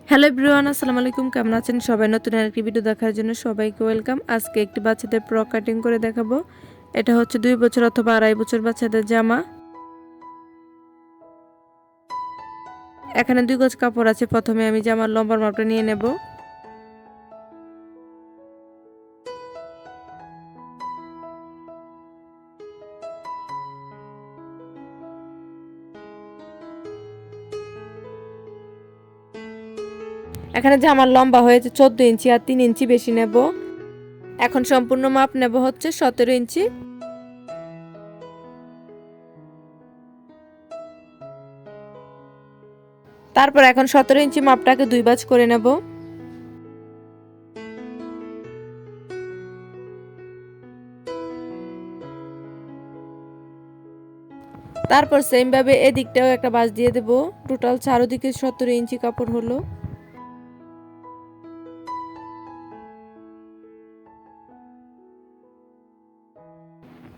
Hello everyone, আসসালামু আলাইকুম। কেমন আছেন সবাই? নতুন আরেকটি ভিডিও দেখার জন্য সবাইকে ওয়েলকাম। আজকে একটি বাচ্চাদের ফ্রক কাটিং করে দেখাবো। এটা হচ্ছে 2 বছর অথবা 2.5 বছর বাচ্চাদের জামা। এখানে 2 গজ কাপড় আছে। প্রথমে আমি জামার লম্বার মাপটা নিয়ে নেব। এখানে জামার লম্বা হয়েছে 14 ইঞ্চি আর 3 ইঞ্চি বেশি নেব। এখন সম্পূর্ণ মাপ নেব হচ্ছে 17 ইঞ্চি। তারপর এখন 17 ইঞ্চি মাপটাকে 2 ভাঁজ করে নেব। তারপর সেম ভাবে এদিকটাও একটা ভাঁজ দিয়ে দেব। টোটাল চারদিকে 17 ইঞ্চি কাপড় হলো।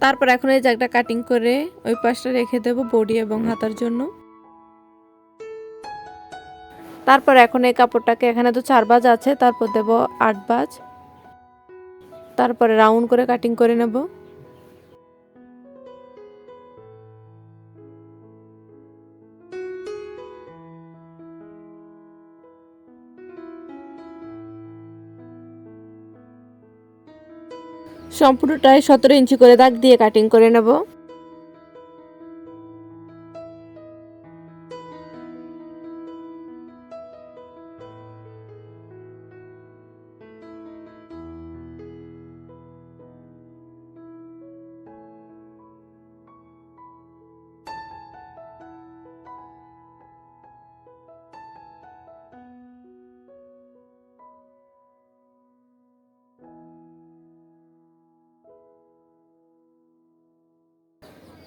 তারপর এখন এই জায়গাটা কাটিং করে ওই পাশটা রেখে দেব বডি এবং হাতার জন্য। তারপর এখন এই কাপড়টাকে, এখানে তো 4 ভাঁজ আছে, তারপর দেব 8 ভাঁজ। তারপরে রাউন্ড করে কাটিং করে নেব। সম্পূর্ণটাই 17 ইঞ্চি করে দাগ দিয়ে কাটিং করে নেব।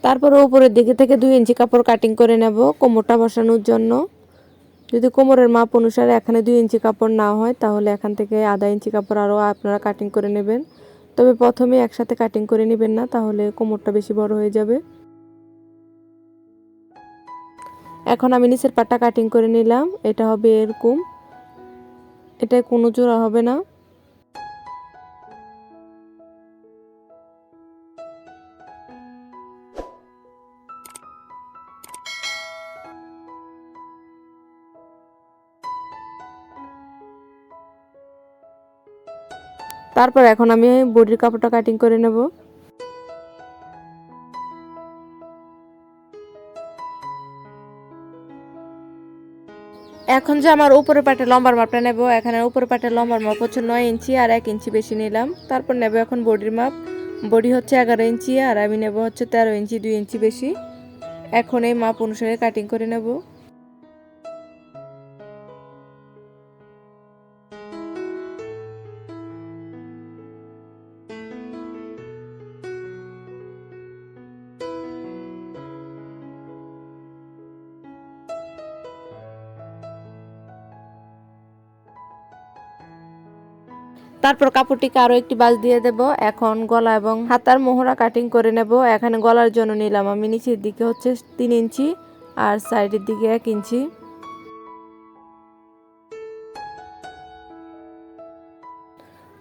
তারপর উপরের দিকে থেকে 2 ইঞ্চি কাপড় কাটিং করে নেব কোমরটা বসানোর জন্য। যদি কোমরের মাপ অনুসারে এখানে 2 ইঞ্চি কাপড় না হয়, তাহলে এখান থেকে আধা ইঞ্চি কাপড় আরও আপনারা কাটিং করে নেবেন। তবে প্রথমে একসাথে কাটিং করে নেবেন না, তাহলে কোমরটা বেশি বড় হয়ে যাবে। এখন আমি নিচের পাটটা কাটিং করে নিলাম। এটা হবে এরকম, এটা কোনো জোড়া হবে না। তারপর এখন আমি বডির কাপড়টা কাটিং করে নেব। এখন যে আমার উপরে পাটের লম্বার মাপটা নেব, এখানে উপরে পাটের লম্বার মাপ হচ্ছে 9 ইঞ্চি আর 1 ইঞ্চি বেশি নিলাম। তারপর নেব এখন বডির মাপ। বডি হচ্ছে 11 ইঞ্চি আর আমি নেব হচ্ছে 13 ইঞ্চি, 2 ইঞ্চি বেশি। এখন এই মাপ অনুসারে কাটিং করে নেব। তারপর কাপড়টিকে আরো একটি ভাঁজ দিয়ে দেব। এখন গলা এবং হাতার মোহরা কাটিং করে নেব। এখানে গলার জন্য নিলাম আমি নিচের দিকে হচ্ছে 3 ইঞ্চি আর সাইডের দিকে 1 ইঞ্চি।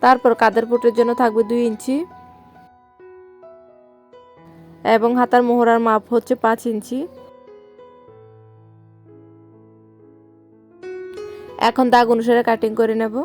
তারপর কাঁধের পুটের জন্য থাকবে 2 ইঞ্চি এবং হাতার মোহরার মাপ হচ্ছে 5 ইঞ্চি। এখন দাগ অনুসারে কাটিং করে নেব।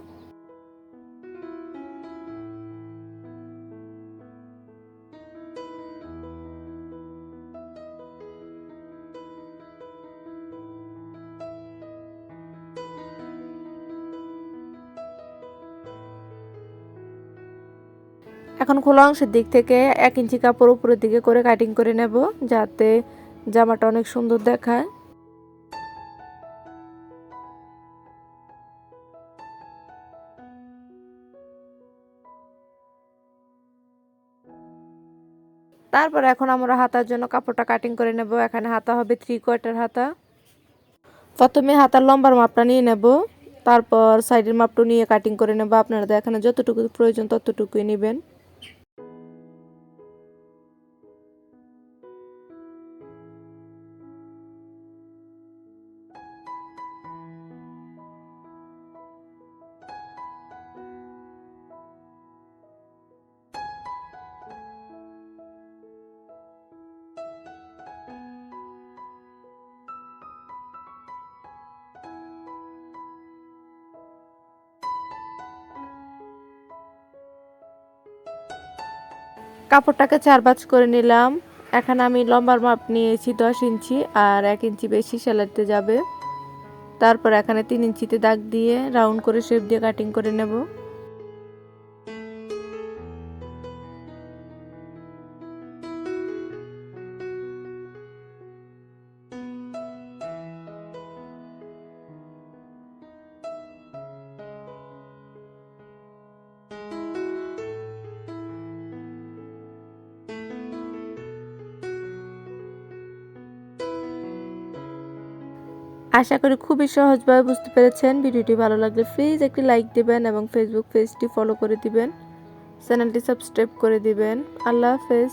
এখন খোলা অংশের দিক থেকে 1 ইঞ্চি কাপড় উপরের দিকে করে কাটিং করে নেব, যাতে জামাটা অনেক সুন্দর দেখায়। তারপর এখন আমরা হাতার জন্য কাপড়টা কাটিং করে নেব। এখানে হাতা হবে 3/4 হাতা। প্রথমে হাতার লম্বার মাপটা নিয়ে নেব, তারপর সাইডের মাপটা নিয়ে কাটিং করে নেব। আপনারা এখানে যতটুকু প্রয়োজন ততটুকুই নেবেন। কাপড়টাকে 4 ভাঁজ করে নিলাম। এখানে আমি লম্বার মাপ নিয়েছি 10 ইঞ্চি আর 1 ইঞ্চি বেশি সেলাইতে যাবে। তারপর এখানে 3 ইঞ্চিতে দাগ দিয়ে রাউন্ড করে শেপ দিয়ে কাটিং করে নেব। আশা করি খুবই সহজভাবে বুঝতে পেরেছেন। ভিডিওটি ভালো লাগলে প্লিজ একটি লাইক দিবেন এবং ফেসবুক পেজটি ফলো করে দিবেন। চ্যানেলটি সাবস্ক্রাইব করে দিবেন। আল্লাহ হাফেজ।